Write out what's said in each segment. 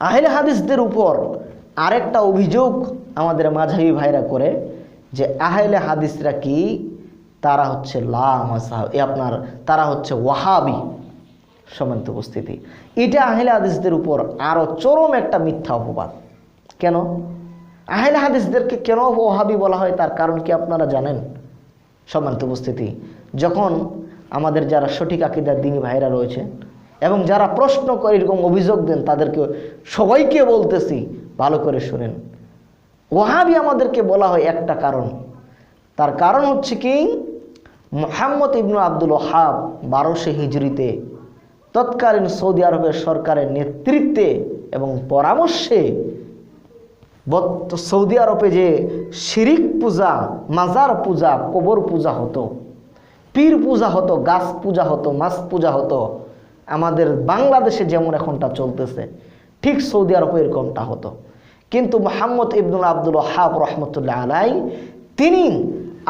আহলে হাদিসদের উপর আরেকটা অভিযোগ আমাদের মাঝহাবি ভাইরা করে যে আহলে হাদিসরা কি, তারা হচ্ছে তারা হচ্ছে ওয়াহাবি। সম্মানিত উপস্থিতি, এটা আহলে হাদিসদের উপর আরো চরম একটা মিথ্যা অপবাদ। কেন আহলে হাদিসদেরকে কেন ওয়াহাবি বলা হয়, তার কারণ কি আপনারা জানেন? সম্মানিত উপস্থিতি, যখন আমাদের যারা সঠিক আকীদার দ্বীনী ভাইরা রয়েছে এবং যারা প্রশ্ন করে এরকম অভিযোগ দেন, তাদেরকে সবাইকে বলতেছি ভালো করে শুনেন। ওয়াহাবি আমাদেরকে বলা হয় একটা কারণ, তার কারণ হচ্ছে কি, মুহাম্মদ ইবনে আব্দুল ওয়াহাব 1200 হিজরিতে তৎকালীন সৌদি আরবের সরকারের নেতৃত্বে এবং পরামর্শে সৌদি আরবে যে শিরিক পূজা, মাজার পূজা, কবর পূজা হতো, পীর পূজা হতো, গাছ পূজা হতো, মাছ পূজা হতো, আমাদের বাংলাদেশে যেমন এখনটা চলতেছে ঠিক সৌদি আরবে এরকমটা হতো। কিন্তু মুহাম্মদ ইবনুল আব্দুল ওয়াহাব রহমতুল্লাহ আলাই তিনি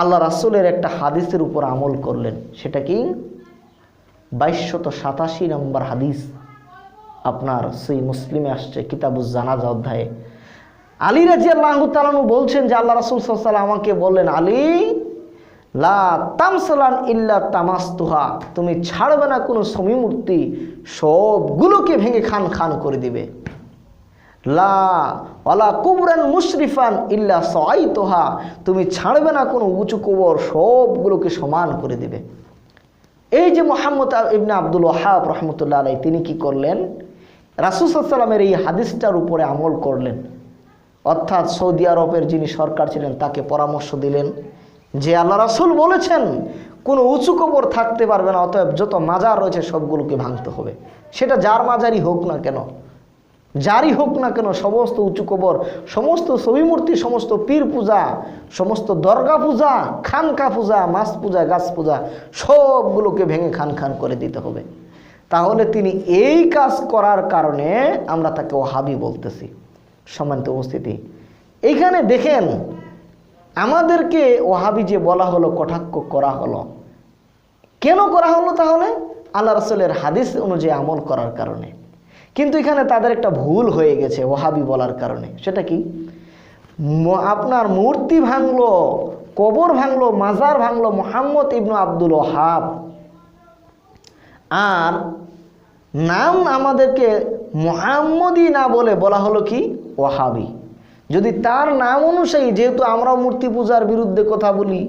আল্লাহ রাসূলের একটা হাদিসের উপর আমল করলেন। সেটা কি? 2287 নম্বর হাদিস, আপনার সহিহ মুসলিমে আসছে কিতাবুজ জানাজা অধ্যায়ে। আলী রাদিয়াল্লাহু তাআলা বলছেন যে আল্লাহ রাসূল সাল্লাল্লাহু আলাইহি ওয়াসাল্লাম আমাকে বললেন, আলী লা তামসালান ইল্লা তামাস্তুহা, তুমি ছাড়বে না কোনো ছবি মূর্তি, সবগুলোকে ভেঙে খান খান করে দিবে। লা ওয়ালা কুবরান মুশরিফান ইল্লা সাইতুহা, তুমি ছাড়বে না কোনো উঁচু কবর, সবগুলোকে সমান করে দিবে। এই যে মুহাম্মদ ইবনে আব্দুল ওয়াহাব রহমতুল্লাহ আলাইহি তিনি কি করলেন? রাসূল সাল্লাল্লাহু আলাইহি ওয়াসাল্লামের এই হাদিসটার উপরে আমল করলেন। অর্থাৎ সৌদি আরবের যিনি সরকার ছিলেন তাকে পরামর্শ দিলেন যে আল্লাহ রাসূল বলেছেন কোনো উঁচু কবর থাকতে পারবে না, অতএব যত মাজার রয়েছে সবগুলোকে ভাঙতে হবে। সেটা যার মাজারই হোক না কেন, যারই হোক না কেন, সমস্ত উঁচু কবর, সমস্ত ছবি মূর্তি, সমস্ত পীর পূজা, সমস্ত দরগা পূজা, খানকা পূজা, মাছ পূজা, গাছ পূজা, সবগুলোকে ভেঙে খান খান করে দিতে হবে। তাহলে তিনি এই কাজ করার কারণে আমরা তাকে ওয়াহাবি বলতেছি। সম্মানিত উপস্থিতি, এইখানে দেখেন আমাদেরকে ওয়াহাবি যে বলা হলো, কটাক্ষ করা হলো, কেন করা হলো? তাহলে আল্লাহ রাসূলের হাদিস অনুযায়ী আমল করার কারণে। কিন্তু এখানে তাদের একটা ভুল হয়ে গেছে ওয়াহাবি বলার কারণে। সেটা কি? আপনার মূর্তি ভাঙলো, কবর ভাঙলো, মাজার ভাঙলো মুহাম্মদ ইবনে আব্দুল ওয়াহাব, আর নাম আমাদেরকে মুহাম্মদি না বলে বলা হলো কি? ওয়াহাবি। যদি তার নাম অনুযায়ী, যেহেতু আমরা মূর্তি পূজার বিরুদ্ধে কথা বলি,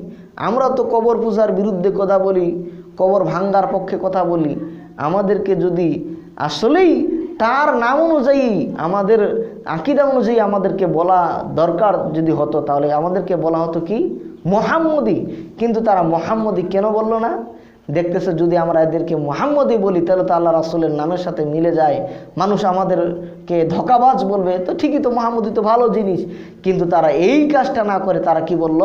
আমরা তো কবর পূজার বিরুদ্ধে কথা বলি, কবর ভাঙ্গার পক্ষে কথা বলি, আমাদেরকে যদি আসলেই তার নাম অনুযায়ী, আমাদের আকীদা অনুযায়ী আমাদেরকে বলা দরকার যদি হতো, তাহলে আমাদেরকে বলা হতো কি? মুহাম্মদি। কিন্তু তারা মুহাম্মদি কেন বলল না? দেখতেছে যদি আমরা এদেরকে মুহাম্মদি বলি তাহলে তো আল্লাহ রাসূলের নামের সাথে মিলে যায়, মানুষ আমাদেরকে ধোঁকাবাজ বলবে, তো ঠিকই তো, মুহাম্মদি তো ভালো জিনিস। কিন্তু তারা এই কাজটা না করে তারা কি বলল?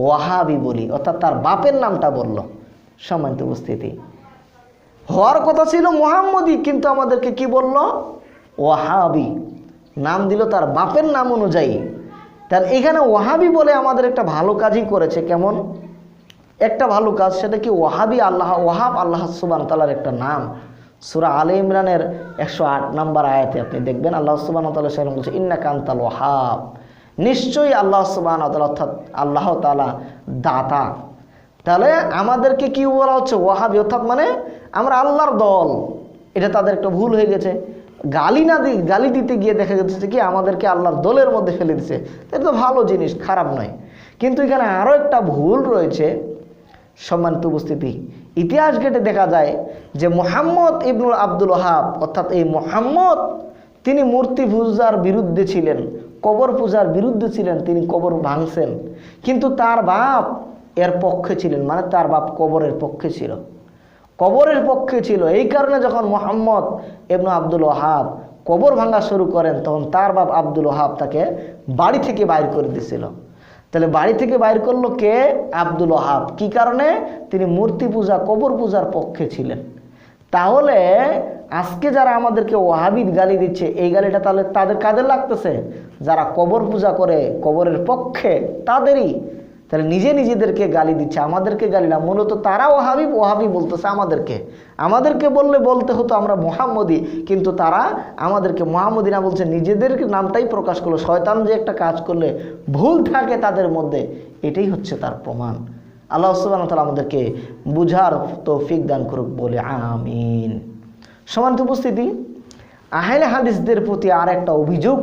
ওয়াহাবি বলি, অর্থাৎ তার বাপের নামটা বলল। সম্মানিত উপস্থিতি, হওয়ার কথা ছিল মুহাম্মদি, কিন্তু আমাদেরকে কি বলল? ওয়াহাবি নাম দিল তার বাপের নাম অনুযায়ী। তার এখানে ওয়াহাবি বলে আমাদের একটা ভালো কাজই করেছে। কেমন একটা ভালো কাজ? সেটা কি? ওয়াহাবি, ওয়াহাব আল্লাহ সুবহানাহু ওয়া তাআলার একটা নাম। সূরা আলে ইমরানের 108 নম্বর আয়াতে আপনি দেখবেন আল্লাহ সুবহানাহু ওয়া তাআলা সেখানে বলছে, ইন্নাকা আনতাল ওয়াহাব, নিশ্চয়ই আল্লাহ সুবহানাহু ওয়া তাআলা, অর্থাৎ আল্লাহ তাআলা দাতা। তাহলে আমাদেরকে কি বলা হচ্ছে? ওয়াহাবি, অর্থাৎ মানে আমরা আল্লাহর দল। এটা তাদের একটা ভুল হয়ে গেছে। গালি দিতে গিয়ে দেখা যাচ্ছে কি আমাদেরকে আল্লাহর দলের মধ্যে ফেলে দিচ্ছে। এটা তো ভালো জিনিস, খারাপ নয়। কিন্তু এখানে আরও একটা ভুল রয়েছে। সম্মানিত উপস্থিতি, ইতিহাস ঘেটে দেখা যায় যে মুহাম্মদ ইবনুল আব্দুল ওয়াহাব, অর্থাৎ এই মুহাম্মদ, তিনি মূর্তি পূজার বিরুদ্ধে ছিলেন, কবর পূজার বিরুদ্ধে ছিলেন, তিনি কবর ভাঙছেন। কিন্তু তার বাপ এর পক্ষে ছিলেন, মানে তার বাপ কবরের পক্ষে ছিল, কবরের পক্ষে ছিল। এই কারণে যখন মুহাম্মদ ইবনে আব্দুল ওয়াহাব কবর ভাঙা শুরু করেন, তখন তার বাপ আব্দুল ওয়াহাব তাকে বাড়ি থেকে বাইর করে দিয়েছিল। তাহলে বাড়ি থেকে বাইর করলো কে? আব্দুল ওয়াহাব। কি কারণে? তিনি মূর্তি পূজা, কবর পূজার পক্ষে ছিলেন। তাহলে আজকে যারা আমাদেরকে ওয়াহাবি গালি দিচ্ছে, এই গালিটা তাহলে কাদের লাগতেছে? যারা কবর পূজা করে, কবরের পক্ষে, তাদেরই। তাহলে নিজে নিজেদেরকে গালি দিচ্ছে, আমাদেরকে গালি না। মূলত তারা ওহাবি ওহাবি বলতেছে আমাদেরকে বললে বলতে হতো আমরা মুহাম্মদি, কিন্তু তারা আমাদেরকে মুহাম্মদি না বলছে, নিজেদের নামটাই প্রকাশ করলো। শয়তান যে একটা কাজ করলে ভুল থাকে তাদের মধ্যে, এটাই হচ্ছে তার প্রমাণ। আল্লাহ সুবহানাহু ওয়া তাআলা আমাদেরকে বুঝার তৌফিক দান করুক বলে আমিন। সম্মানিত উপস্থিতি, আহলে হাদিসদের প্রতি আর একটা অভিযোগ